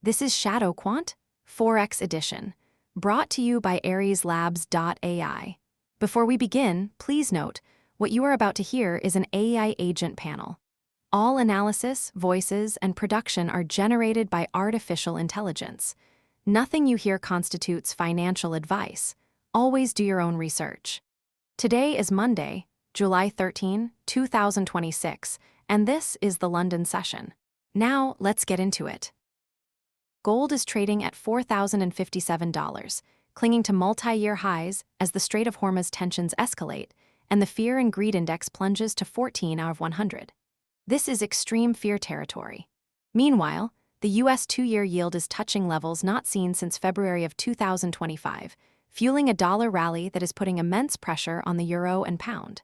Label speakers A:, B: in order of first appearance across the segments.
A: This is ShadowQuant Forex Edition, brought to you by AriesLabs.ai. Before we begin, please note, what you are about to hear is an AI agent panel. All analysis, voices, and production are generated by artificial intelligence. Nothing you hear constitutes financial advice. Always do your own research. Today is Monday, July 13, 2026, and this is the London session. Now, let's get into it. Gold is trading at $4,057, clinging to multi-year highs as the Strait of Hormuz tensions escalate and the Fear and Greed Index plunges to 14 out of 100. This is extreme fear territory. Meanwhile, the U.S. two-year yield is touching levels not seen since February of 2025, fueling a dollar rally that is putting immense pressure on the euro and pound.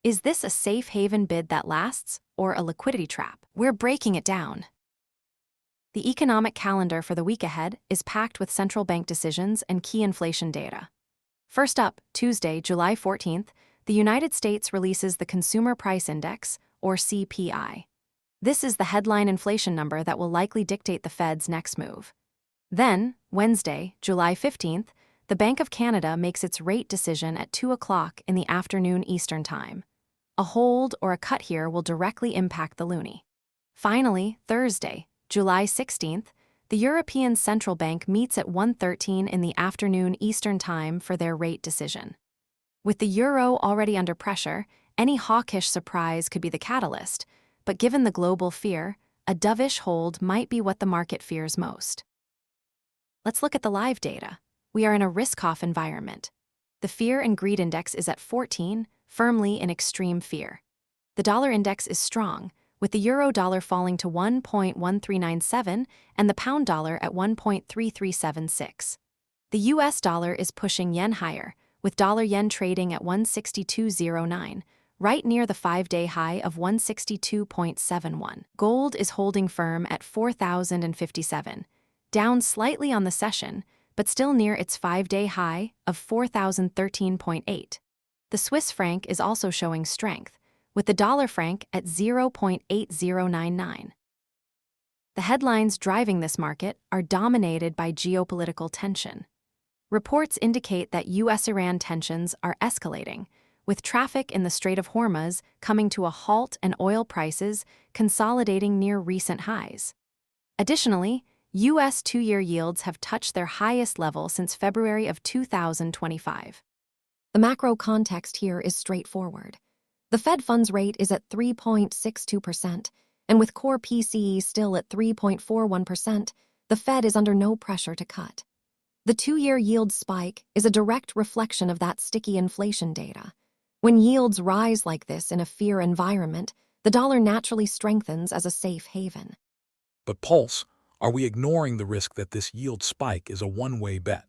A: Is this a safe haven bid that lasts, or a liquidity trap? We're breaking it down. The economic calendar for the week ahead is packed with central bank decisions and key inflation data. First up, Tuesday, July 14th, the United States releases the Consumer Price Index, or CPI. This is the headline inflation number that will likely dictate the Fed's next move. Then, Wednesday, July 15th, the Bank of Canada makes its rate decision at 2 o'clock in the afternoon Eastern Time. A hold or a cut here will directly impact the loonie. Finally, Thursday, July 16th, the European Central Bank meets at 1:13 in the afternoon Eastern Time for their rate decision. With the euro already under pressure, any hawkish surprise could be the catalyst, but given the global fear, a dovish hold might be what the market fears most. Let's look at the live data. We are in a risk-off environment. The Fear and Greed Index is at 14, firmly in extreme fear. The dollar index is strong, with the euro-dollar falling to 1.1397 and the pound-dollar at 1.3376. The US dollar is pushing yen higher, with dollar-yen trading at 162.09, right near the 5-day high of 162.71. Gold is holding firm at $4,057, down slightly on the session, but still near its 5-day high of 4,013.8. The Swiss franc is also showing strength, with the dollar franc at 0.8099. The headlines driving this market are dominated by geopolitical tension. Reports indicate that U.S.-Iran tensions are escalating, with traffic in the Strait of Hormuz coming to a halt and oil prices consolidating near recent highs. Additionally, U.S. two-year yields have touched their highest level since February of 2025. The macro context here is straightforward. The Fed funds rate is at 3.62%, and with core PCE still at 3.41%, the Fed is under no pressure to cut. The two-year yield spike is a direct reflection of that sticky inflation data. When yields rise like this in a fear environment, the dollar naturally strengthens as a safe haven.
B: But Pulse, are we ignoring the risk that this yield spike is a one-way bet?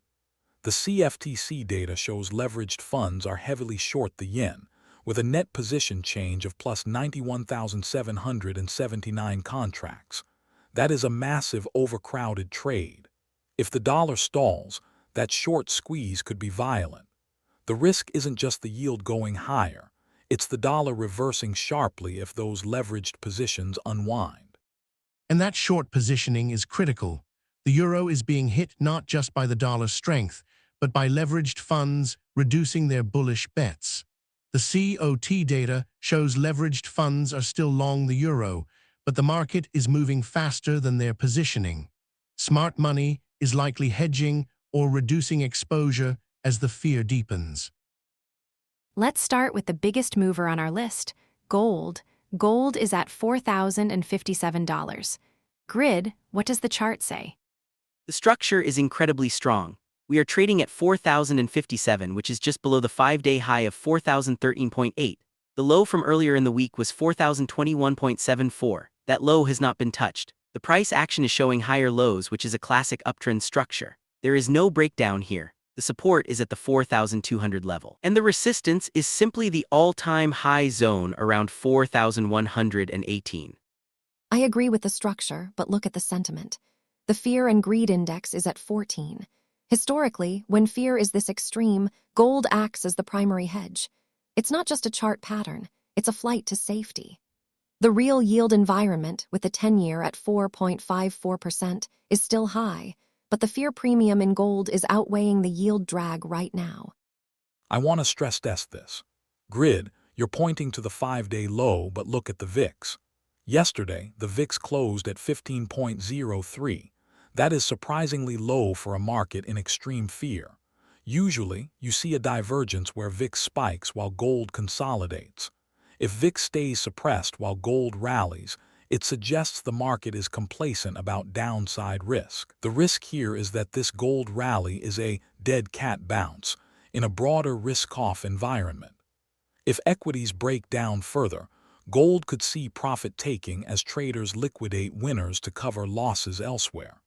B: The CFTC data shows leveraged funds are heavily short the yen, with a net position change of plus 91,779 contracts. That is a massive overcrowded trade. If the dollar stalls, that short squeeze could be violent. The risk isn't just the yield going higher, it's the dollar reversing sharply if those leveraged positions unwind.
C: And that short positioning is critical. The euro is being hit not just by the dollar's strength, but by leveraged funds reducing their bullish bets. The COT data shows leveraged funds are still long the euro, but the market is moving faster than their positioning. Smart money is likely hedging or reducing exposure as the fear deepens.
A: Let's start with the biggest mover on our list, gold. Gold is at $4,057. Grid, what does the chart say?
D: The structure is incredibly strong. We are trading at 4,057, which is just below the 5-day high of 4,013.8. The low from earlier in the week was 4,021.74. That low has not been touched. The price action is showing higher lows, which is a classic uptrend structure. There is no breakdown here. The support is at the 4,200 level. And the resistance is simply the all-time high zone around 4,118.
A: I agree with the structure, but look at the sentiment. The Fear and Greed Index is at 14. Historically, when fear is this extreme, gold acts as the primary hedge. It's not just a chart pattern, it's a flight to safety. The real yield environment, with the 10-year at 4.54%, is still high, but the fear premium in gold is outweighing the yield drag right now.
B: I want to stress test this. Grid, you're pointing to the 5-day low, but look at the VIX. Yesterday, the VIX closed at 15.03. That is surprisingly low for a market in extreme fear. Usually, you see a divergence where VIX spikes while gold consolidates. If VIX stays suppressed while gold rallies, it suggests the market is complacent about downside risk. The risk here is that this gold rally is a dead cat bounce in a broader risk-off environment. If equities break down further, gold could see profit-taking as traders liquidate winners to cover losses elsewhere.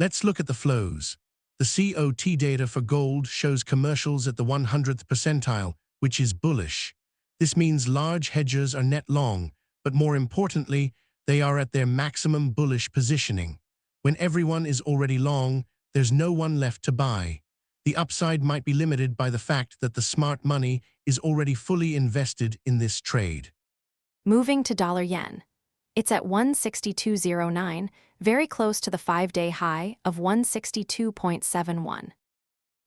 C: Let's look at the flows. The COT data for gold shows commercials at the 100th percentile, which is bullish. This means large hedgers are net long, but more importantly, they are at their maximum bullish positioning. When everyone is already long, there's no one left to buy. The upside might be limited by the fact that the smart money is already fully invested in this trade.
A: Moving to dollar-yen. It's at 162.09, very close to the 5-day high of 162.71.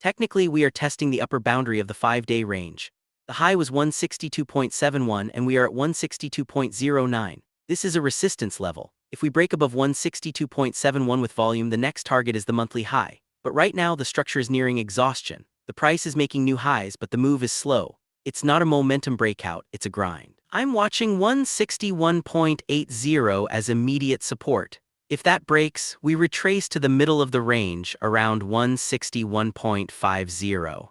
D: Technically, we are testing the upper boundary of the 5-day range. The high was 162.71 and we are at 162.09. This is a resistance level. If we break above 162.71 with volume, the next target is the monthly high. But right now, the structure is nearing exhaustion. The price is making new highs, but the move is slow. It's not a momentum breakout, it's a grind. I'm watching 161.80 as immediate support. If that breaks, we retrace to the middle of the range, around 161.50.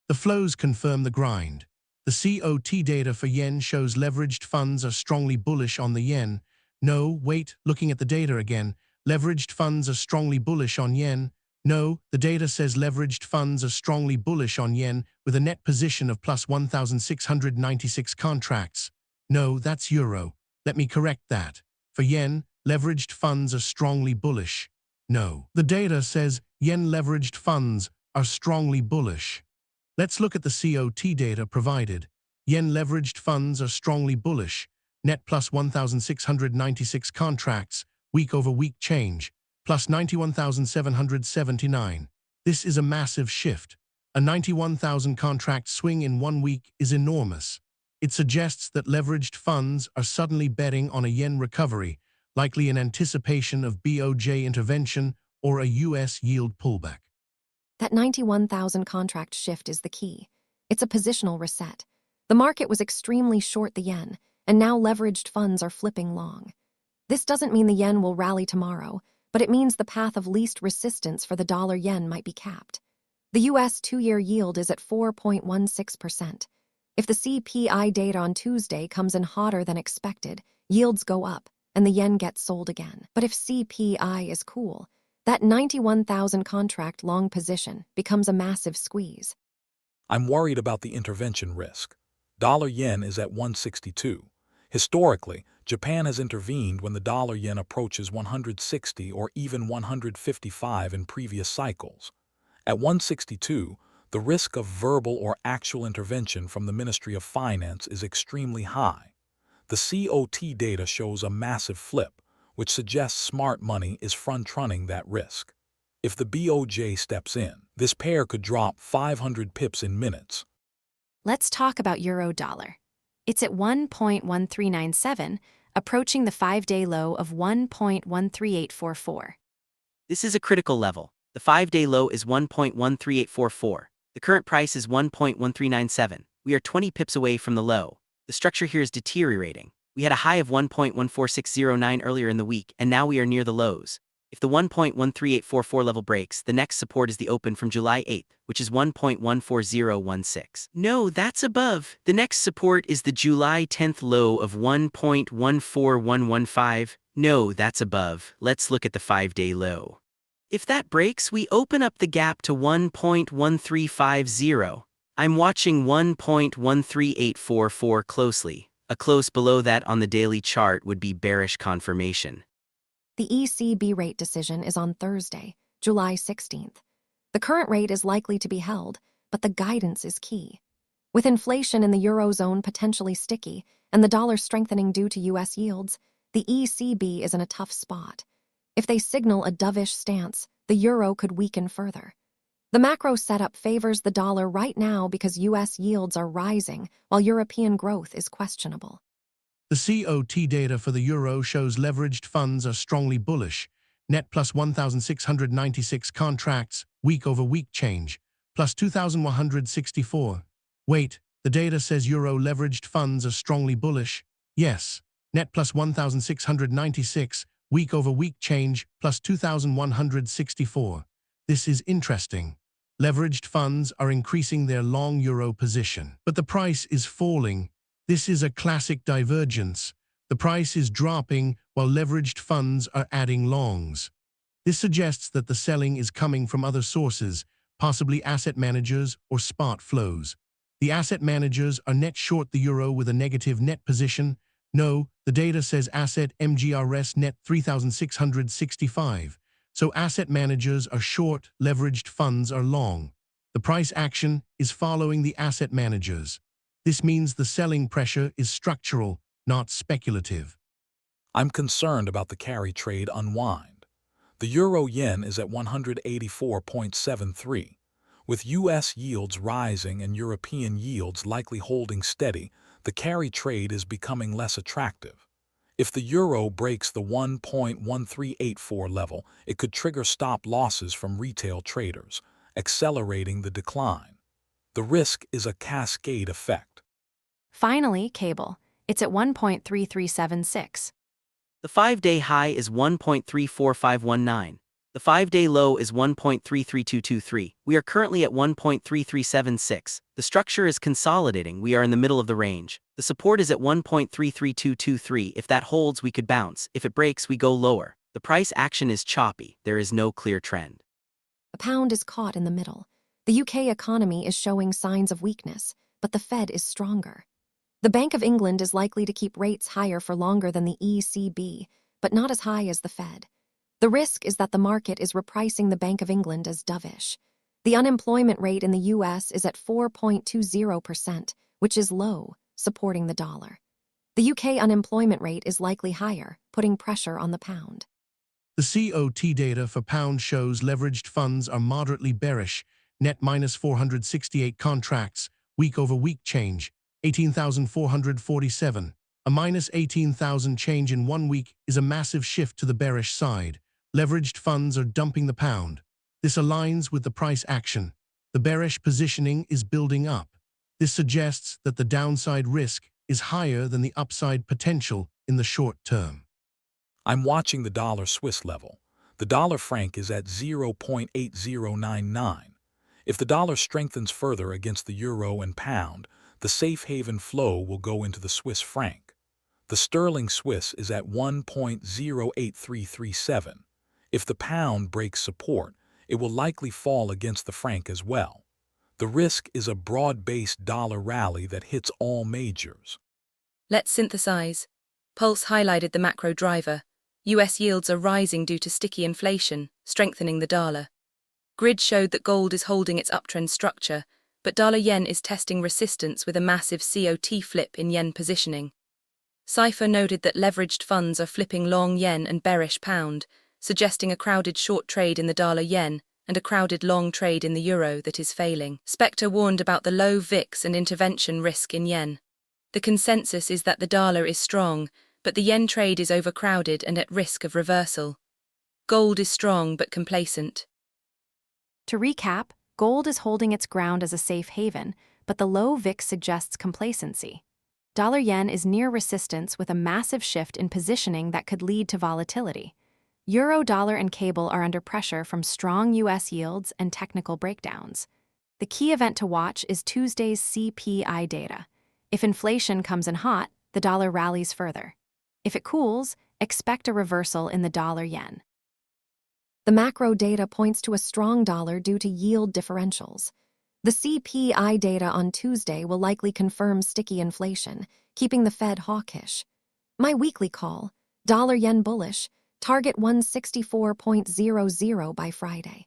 C: The flows confirm the grind. The COT data for yen shows leveraged funds are strongly bullish on the yen. No, wait, looking at the data again, leveraged funds are strongly bullish on yen. No, the data says leveraged funds are strongly bullish on yen with a net position of plus 1,696 contracts. No, that's euro. Let me correct that. For yen, leveraged funds are strongly bullish. No, the data says yen leveraged funds are strongly bullish. Let's look at the COT data provided. Yen leveraged funds are strongly bullish. Net plus 1,696 contracts, week-over-week change, plus 91,779. This is a massive shift. A 91,000 contract swing in 1 week is enormous. It suggests that leveraged funds are suddenly betting on a yen recovery, likely in anticipation of BOJ intervention or a US yield pullback.
A: That 91,000 contract shift is the key. It's a positional reset. The market was extremely short the yen, and now leveraged funds are flipping long. This doesn't mean the yen will rally tomorrow, but it means the path of least resistance for the dollar-yen might be capped. The US 2-year yield is at 4.16%. If the CPI data on Tuesday comes in hotter than expected, yields go up, and the yen gets sold again. But if CPI is cool, that 91,000 contract long position becomes a massive squeeze.
B: I'm worried about the intervention risk. Dollar-yen is at 162. Historically, Japan has intervened when the dollar-yen approaches 160 or even 155 in previous cycles. At 162, the risk of verbal or actual intervention from the Ministry of Finance is extremely high. The COT data shows a massive flip, which suggests smart money is front-running that risk. If the BOJ steps in, this pair could drop 500 pips in minutes.
A: Let's talk about euro-dollar. It's at 1.1397, approaching the 5-day low of 1.13844.
D: This is a critical level. The 5-day low is 1.13844. The current price is 1.1397. We are 20 pips away from the low. The structure here is deteriorating. We had a high of 1.14609 earlier in the week, and now we are near the lows. If the 1.13844 level breaks, the next support is the open from July 8th, which is 1.14016. No, that's above. The next support is the July 10th low of 1.14115. No, that's above. Let's look at the 5-day low. If that breaks, we open up the gap to 1.1350. I'm watching 1.13844 closely. A close below that on the daily chart would be bearish confirmation.
A: The ECB rate decision is on Thursday, July 16th. The current rate is likely to be held, but the guidance is key. With inflation in the Eurozone potentially sticky and the dollar strengthening due to U.S. yields, the ECB is in a tough spot. If they signal a dovish stance, the euro could weaken further. The macro setup favors the dollar right now because U.S. yields are rising, while European growth is questionable.
C: The COT data for the euro shows leveraged funds are strongly bullish. Net plus 1,696 contracts, week-over-week change, plus 2,164. Wait, the data says euro leveraged funds are strongly bullish. Yes, net plus 1,696, week-over-week change, plus 2,164. This is interesting. Leveraged funds are increasing their long euro position, but the price is falling. This is a classic divergence. The price is dropping while leveraged funds are adding longs. This suggests that the selling is coming from other sources, possibly asset managers or spot flows. The asset managers are net short the euro with a negative net position. No, the data says asset MGRS net 3,665. So asset managers are short, leveraged funds are long. The price action is following the asset managers. This means the selling pressure is structural, not speculative.
B: I'm concerned about the carry trade unwind. The euro-yen is at 184.73. With U.S. yields rising and European yields likely holding steady, the carry trade is becoming less attractive. If the euro breaks the 1.1384 level, it could trigger stop losses from retail traders, accelerating the decline. The risk is a cascade effect.
A: Finally, cable. It's at 1.3376.
D: The 5-day high is 1.34519. The 5-day low is 1.33223. We are currently at 1.3376. The structure is consolidating. We are in the middle of the range. The support is at 1.33223. If that holds, we could bounce. If it breaks, we go lower. The price action is choppy. There is no clear trend.
A: The pound is caught in the middle. The UK economy is showing signs of weakness, but the Fed is stronger. The Bank of England is likely to keep rates higher for longer than the ECB, but not as high as the Fed. The risk is that the market is repricing the Bank of England as dovish. The unemployment rate in the U.S. is at 4.20%, which is low, supporting the dollar. The UK unemployment rate is likely higher, putting pressure on the pound.
C: The COT data for pound shows leveraged funds are moderately bearish, net minus 468 contracts, week-over-week change, 18,447. A minus 18,000 change in 1 week is a massive shift to the bearish side. Leveraged funds are dumping the pound. This aligns with the price action. The bearish positioning is building up. This suggests that the downside risk is higher than the upside potential in the short term.
B: I'm watching the dollar-Swiss level. The dollar franc is at 0.8099. If the dollar strengthens further against the euro and pound, the safe haven flow will go into the Swiss franc. The sterling Swiss is at 1.08337. If the pound breaks support, it will likely fall against the franc as well. The risk is a broad-based dollar rally that hits all majors.
E: Let's synthesize. Pulse highlighted the macro driver. US yields are rising due to sticky inflation, strengthening the dollar. Grid showed that gold is holding its uptrend structure, but dollar-yen is testing resistance with a massive COT flip in yen positioning. CIPHER noted that leveraged funds are flipping long yen and bearish pound, suggesting a crowded short trade in the dollar-yen and a crowded long trade in the euro that is failing. SPECTER warned about the low VIX and intervention risk in yen. The consensus is that the dollar is strong, but the yen trade is overcrowded and at risk of reversal. Gold is strong but complacent.
A: To recap, gold is holding its ground as a safe haven, but the low VIX suggests complacency. Dollar-yen is near resistance with a massive shift in positioning that could lead to volatility. Euro, dollar, and cable are under pressure from strong U.S. yields and technical breakdowns. The key event to watch is Tuesday's CPI data. If inflation comes in hot, the dollar rallies further. If it cools, expect a reversal in the dollar-yen. The macro data points to a strong dollar due to yield differentials. The CPI data on Tuesday will likely confirm sticky inflation, keeping the Fed hawkish. My weekly call, dollar-yen bullish, target 164.00 by Friday.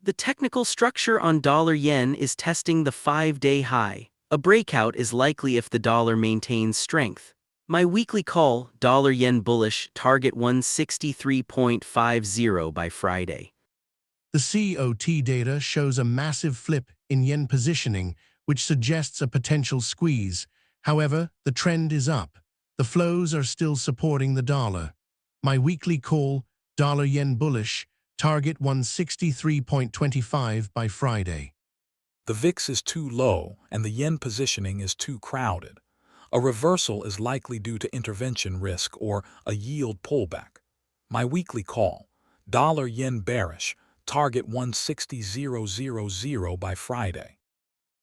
D: The technical structure on dollar-yen is testing the 5-day high. A breakout is likely if the dollar maintains strength. My weekly call, dollar-yen bullish, target 163.50 by Friday.
C: The COT data shows a massive flip in yen positioning, which suggests a potential squeeze. However, the trend is up. The flows are still supporting the dollar. My weekly call, dollar-yen bullish, target 163.25 by Friday.
B: The VIX is too low and the yen positioning is too crowded. A reversal is likely due to intervention risk or a yield pullback. My weekly call, dollar-yen bearish, target 160.000 by Friday.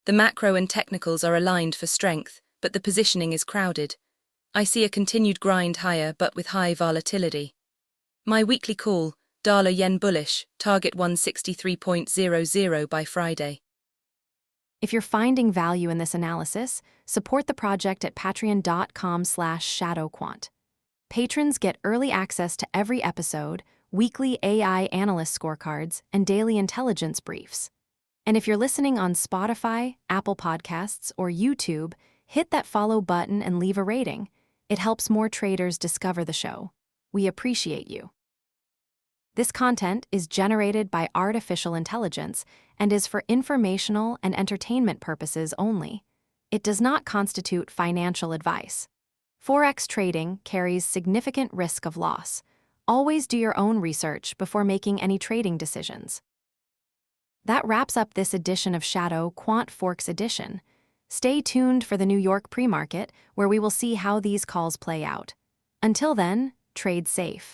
E: The macro and technicals are aligned for strength, but the positioning is crowded. I see a continued grind higher but with high volatility. My weekly call, dollar-yen bullish, target 163.00 by Friday.
A: If you're finding value in this analysis, support the project at patreon.com/ShadowQuant. Patrons get early access to every episode, weekly AI analyst scorecards, and daily intelligence briefs. And if you're listening on Spotify, Apple Podcasts, or YouTube, hit that follow button and leave a rating. It helps more traders discover the show. We appreciate you. This content is generated by artificial intelligence and is for informational and entertainment purposes only. It does not constitute financial advice. Forex trading carries significant risk of loss. Always do your own research before making any trading decisions. That wraps up this edition of ShadowQuant Forex Edition. Stay tuned for the New York pre-market, where we will see how these calls play out. Until then, trade safe.